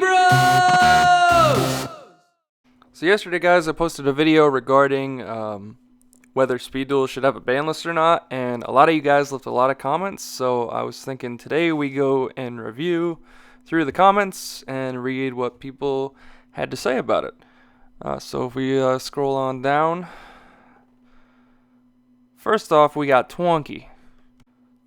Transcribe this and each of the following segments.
Bros! So yesterday, guys, I posted a video regarding whether Speed Duel should have a ban list or not, and a lot of you guys left a lot of comments, so I was thinking today we go and review through the comments and read what people had to say about it. So if we scroll on down, first off, we got Twonky.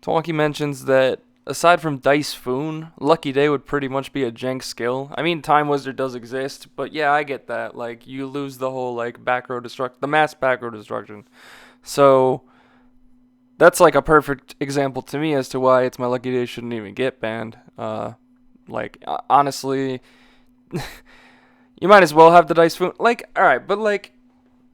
Twonky mentions that aside from Dice Foon, Lucky Day would pretty much be a jank skill. I mean, Time Wizard does exist, but yeah, I get that. Like, you lose the whole, like, the mass back row destruction. So, that's, like, a perfect example to me as to why It's My Lucky Day shouldn't even get banned. Honestly, you might as well have the Dice Foon. Like, alright, but, like,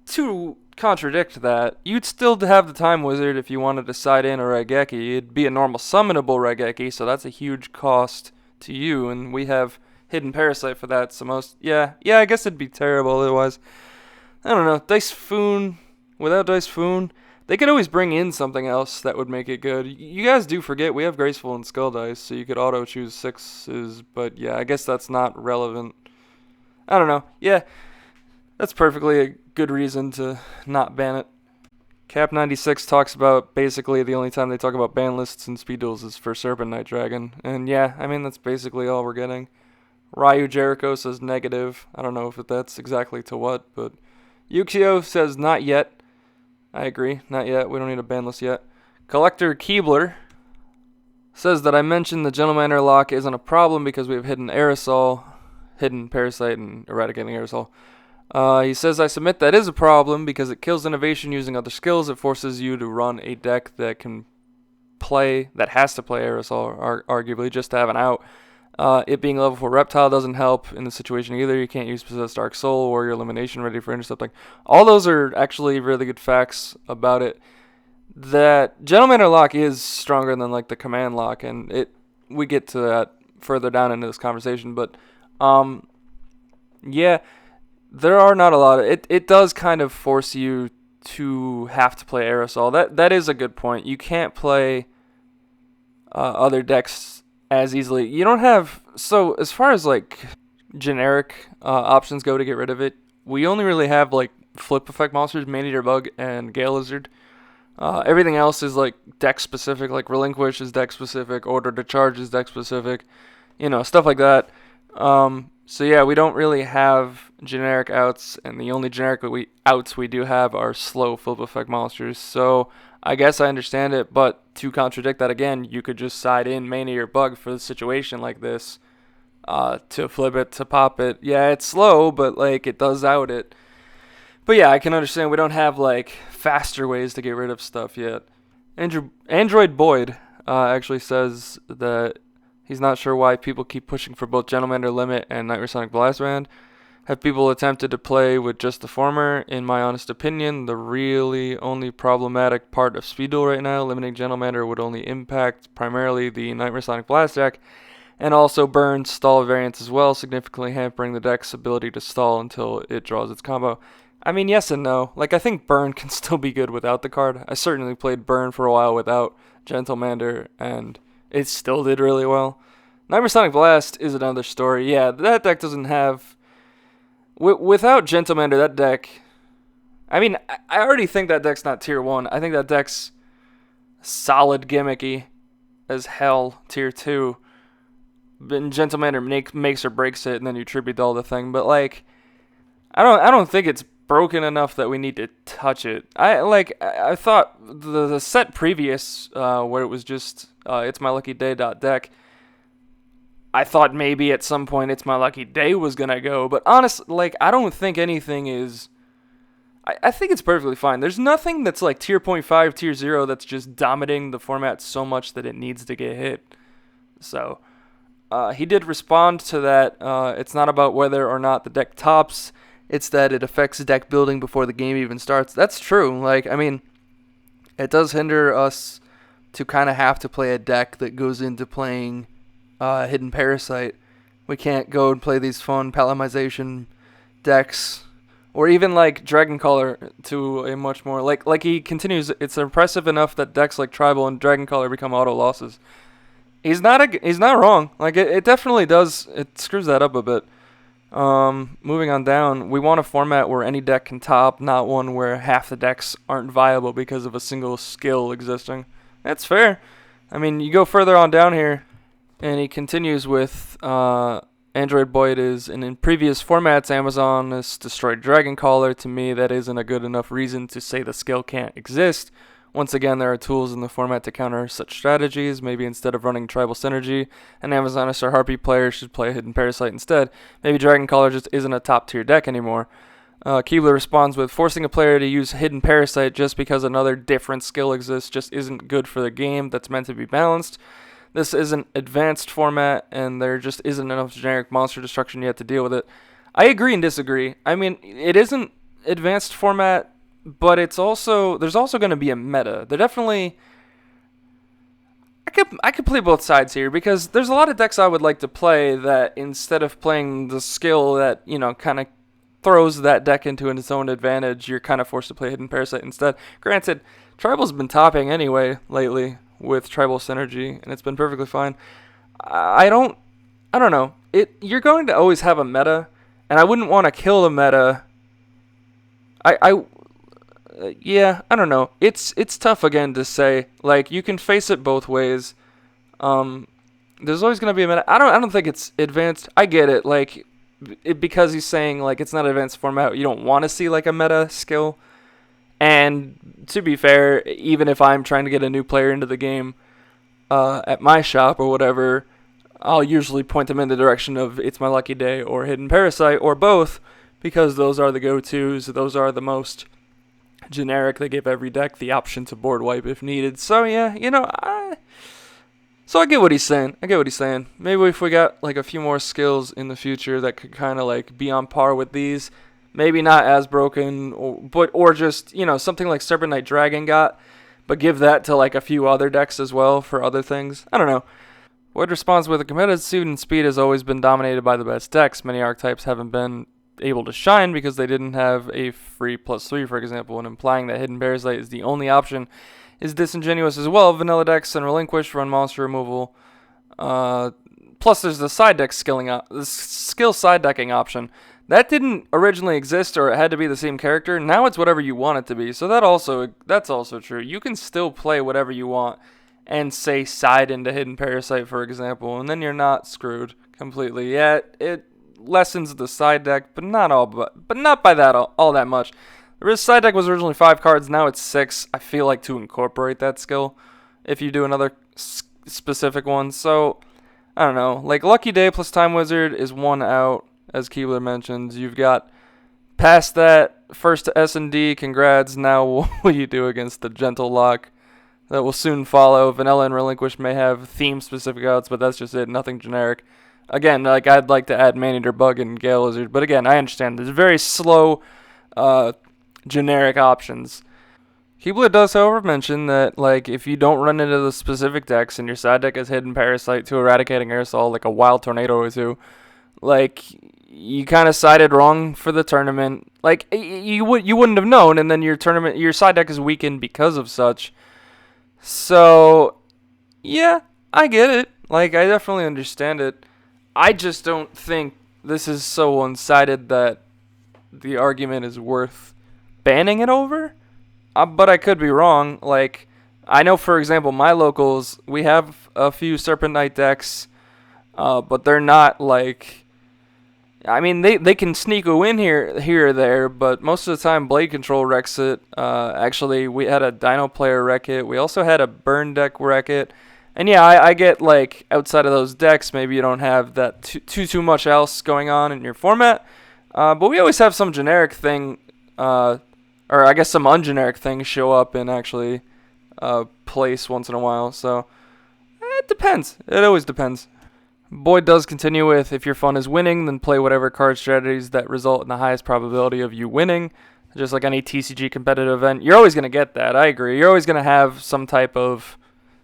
to contradict that, you'd still have the Time Wizard if you wanted to side in a Raigeki. It'd be a normal summonable Raigeki, so that's a huge cost to you, and we have Hidden Parasite for that, so I guess it'd be terrible otherwise. I don't know, Dice Foon, without Dice Foon, they could always bring in something else that would make it good. You guys do forget, we have Graceful and Skull Dice, so you could auto-choose 6s, but yeah, I guess that's not relevant. I don't know, yeah, that's perfectly a good reason to not ban it. Cap96 talks about basically the only time they talk about ban lists and speed duels is for Serpent Knight Dragon. And yeah, I mean, that's basically all we're getting. Ryu Jericho says negative. I don't know if that's exactly to what, but Yukio says not yet. I agree, not yet. We don't need a ban list yet. Collector Keebler says that I mentioned the Gentleman Airlock isn't a problem because we have Hidden Aerosol, Hidden Parasite, and Eradicating Aerosol. He says, I submit that is a problem because it kills innovation using other skills. It forces you to run a deck that has to play Aerosol, arguably, just to have an out. It being level 4 Reptile doesn't help in the situation either. You can't use Possessed Dark Soul or your Elimination ready for intercepting. All those are actually really good facts about it. That Gentleman Lock is stronger than, like, the Command Lock, and we get to that further down into this conversation, but, yeah, there are not a lot of it does kind of force you to have to play Aerosol. That is a good point. You can't play other decks as easily. You don't have, so as far as like generic options go to get rid of it, we only really have like flip effect monsters, Maneater Bug and Gale Lizard. Everything else is like deck specific, like Relinquish is deck specific, Order to Charge is deck specific, stuff like that. So yeah, we don't really have generic outs, and the only generic outs we do have are slow flip effect monsters. So I guess I understand it, but to contradict that again, you could just side in Maneater Bug for the situation like this, to flip it, to pop it. Yeah, it's slow, but like it does out it. But yeah, I can understand we don't have like faster ways to get rid of stuff yet. Android Boyd actually says that he's not sure why people keep pushing for both Gentlemander Limit and Nightmare Sonic Blast Band. Have people attempted to play with just the former? In my honest opinion, the really only problematic part of Speed Duel right now, limiting Gentlemander would only impact primarily the Nightmare Sonic Blast deck, and also burn stall variants as well, significantly hampering the deck's ability to stall until it draws its combo. I mean, yes and no. Like, I think burn can still be good without the card. I certainly played burn for a while without Gentlemander, and it still did really well. Nightmare Sonic Blast is another story. Yeah, that deck doesn't have... Without Gentlemander, that deck... I mean, I already think that deck's not tier 1. I think that deck's solid gimmicky as hell, tier 2. And Gentlemander makes or breaks it, and then you tribute all the thing. But, like, I don't think it's broken enough that we need to touch it. I thought the set previous, where it was just It's My Lucky Day deck, I thought maybe at some point It's My Lucky Day was gonna go, but honestly, like, I don't think anything is. I think it's perfectly fine. There's nothing that's like tier 0.5, tier 0 that's just dominating the format so much that it needs to get hit. So, he did respond to that. It's not about whether or not the deck tops. It's that it affects deck building before the game even starts. That's true. Like, I mean, it does hinder us to kind of have to play a deck that goes into playing Hidden Parasite. We can't go and play these fun Palamization decks, or even like Dragon Caller to a much more like he continues. It's impressive enough that decks like Tribal and Dragon Caller become auto losses. he's not wrong. Like it definitely does. It screws that up a bit. Moving on down, we want a format where any deck can top, not one where half the decks aren't viable because of a single skill existing. That's fair. I mean, you go further on down here, and he continues with Android Boyd is, and in previous formats, Amazon has destroyed Dragon Caller. To me, that isn't a good enough reason to say the skill can't exist. Once again, there are tools in the format to counter such strategies. Maybe instead of running Tribal Synergy, an Amazoness or Harpy player should play Hidden Parasite instead. Maybe Dragon Caller just isn't a top tier deck anymore. Keebler responds with, forcing a player to use Hidden Parasite just because another different skill exists just isn't good for the game that's meant to be balanced. This is an advanced format, and there just isn't enough generic monster destruction yet to deal with it. I agree and disagree. I mean, it isn't advanced format, but there's also going to be a meta. They're definitely... I could play both sides here, because there's a lot of decks I would like to play that instead of playing the skill that, kind of throws that deck into its own advantage, you're kind of forced to play Hidden Parasite instead. Granted, Tribal's been topping anyway lately with Tribal Synergy, and it's been perfectly fine. I don't know. You're going to always have a meta, and I wouldn't want to kill the meta. Yeah, I don't know. It's tough again to say. Like, you can face it both ways. There's always going to be a meta. I don't think it's advanced. I get it. Like, because he's saying like it's not advanced format, you don't want to see like a meta skill. And to be fair, even if I'm trying to get a new player into the game at my shop or whatever, I'll usually point them in the direction of It's My Lucky Day or Hidden Parasite or both, because those are the go-tos. Those are the most generic. They give every deck the option to board wipe if needed. So yeah, so I get what he's saying. Maybe if we got like a few more skills in the future that could kind of like be on par with these. Maybe not as broken, or just, something like Serpent Knight Dragon got, but give that to like a few other decks as well for other things. I don't know. Boyd responds with, a competitive suit and speed has always been dominated by the best decks. Many archetypes haven't been able to shine because they didn't have a free +3, for example, and implying that Hidden Parasite is the only option is disingenuous as well. Vanilla decks and Relinquish run monster removal. Plus, there's the side deck the skill side decking option. That didn't originally exist, or it had to be the same character. Now it's whatever you want it to be. So that's also true. You can still play whatever you want and say side into Hidden Parasite, for example, and then you're not screwed completely. Yeah, it lessens the side deck, but not by that all that much. The side deck was originally 5 cards. Now it's 6. I feel like to incorporate that skill if you do another specific one. So I don't know. Like Lucky Day plus Time Wizard is 1 out. As Keebler mentions, you've got past that, first to S&D, congrats. Now what will you do against the Gentle Lock that will soon follow? Vanilla and Relinquish may have theme-specific outs, but that's just it, nothing generic. Again, like I'd like to add Man-Eater Bug and Gale Lizard, but again, I understand. There's very slow, generic options. Keebler does, however, mention that like if you don't run into the specific decks and your side deck is Hidden Parasite to Eradicating Aerosol, like a Wild Tornado or two, like you kind of sided wrong for the tournament. Like you wouldn't have known, and then your side deck is weakened because of such. So yeah, I get it. Like I definitely understand it. I just don't think this is so one-sided that the argument is worth banning it over. But I could be wrong. Like I know, for example, my locals, we have a few Serpent Knight decks, but they're not like. I mean, they can sneak a win here or there, but most of the time Blade Control wrecks it. Actually, we had a Dino player wreck it. We also had a Burn deck wreck it. And yeah, I get like outside of those decks, maybe you don't have that too much else going on in your format. But we always have some generic thing, or I guess some ungeneric things show up and actually place once in a while. So it depends. It always depends. Boyd does continue with, if your fun is winning, then play whatever card strategies that result in the highest probability of you winning. Just like any TCG competitive event, you're always going to get that. I agree. You're always going to have some type of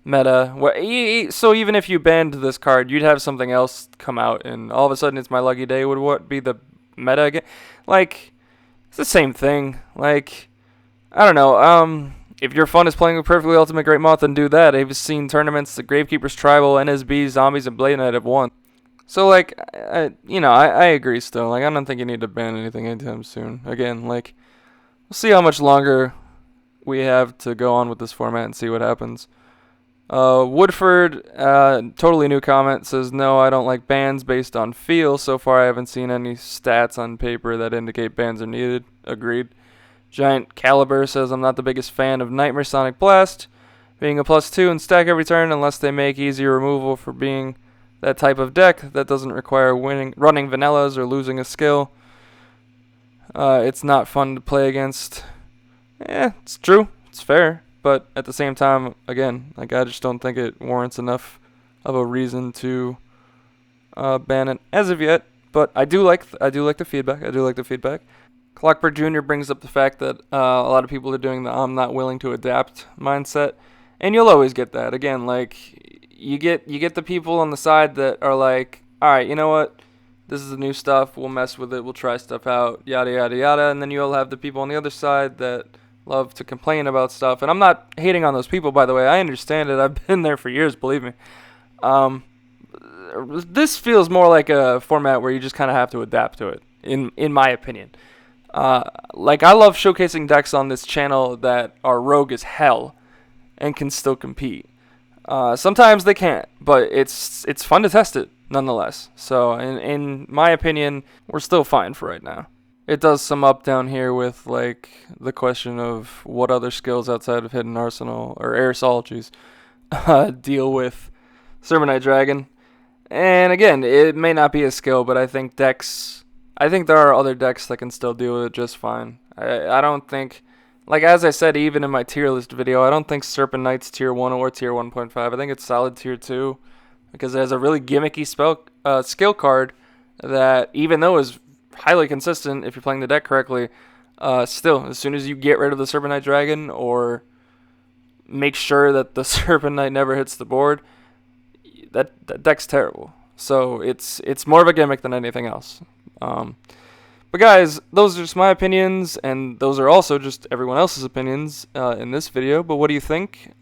meta. So even if you banned this card, you'd have something else come out, and all of a sudden It's My Lucky Day would what be the meta again? Like, it's the same thing. Like, I don't know. if your fun is playing with Perfectly Ultimate Great Moth, then do that. I've seen tournaments that Gravekeeper's Tribal, NSB, Zombies, and Blade Knight have won. So, like, I agree still. Like, I don't think you need to ban anything anytime soon. Again, like, we'll see how much longer we have to go on with this format and see what happens. Woodford, totally new comment, says, no, I don't like bans based on feel. So far, I haven't seen any stats on paper that indicate bans are needed. Agreed. Giant Caliber says, I'm not the biggest fan of Nightmare Sonic Blast being a +2 and stack every turn unless they make easy removal for being that type of deck that doesn't require running vanillas or losing a skill. It's not fun to play against. It's true. It's fair. But at the same time, again, like, I just don't think it warrants enough of a reason to ban it as of yet. But I do like the feedback. Clockbird Jr. brings up the fact that a lot of people are doing the I'm not willing to adapt mindset, and you'll always get that. Again, like, you get the people on the side that are like, all right, you know what? This is the new stuff. We'll mess with it. We'll try stuff out. Yada yada yada. And then you'll have the people on the other side that love to complain about stuff. And I'm not hating on those people, by the way. I understand it. I've been there for years, believe me. This feels more like a format where you just kind of have to adapt to it, in my opinion. Like, I love showcasing decks on this channel that are rogue as hell and can still compete. Sometimes they can't, but it's fun to test it nonetheless. So in my opinion, we're still fine for right now. It does sum up down here with, like, the question of what other skills outside of Hidden Arsenal or Aerosol deal with Sermonite Dragon. And again, it may not be a skill, but I think there are other decks that can still deal with it just fine. I don't think, like, as I said, even in my tier list video, I don't think Serpent Knight's tier 1 or tier 1.5. I think it's solid tier 2 because it has a really gimmicky skill card that, even though is highly consistent if you're playing the deck correctly, still, as soon as you get rid of the Serpent Knight Dragon or make sure that the Serpent Knight never hits the board, that deck's terrible. So it's more of a gimmick than anything else. But guys, those are just my opinions, and those are also just everyone else's opinions in this video. But what do you think?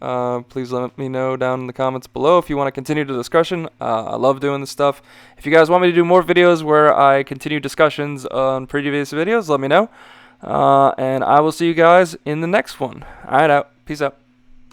Please let me know down in the comments below if you want to continue the discussion. I love doing this stuff. If you guys want me to do more videos where I continue discussions on previous videos, let me know. And I will see you guys in the next one. Alright, out. Peace out.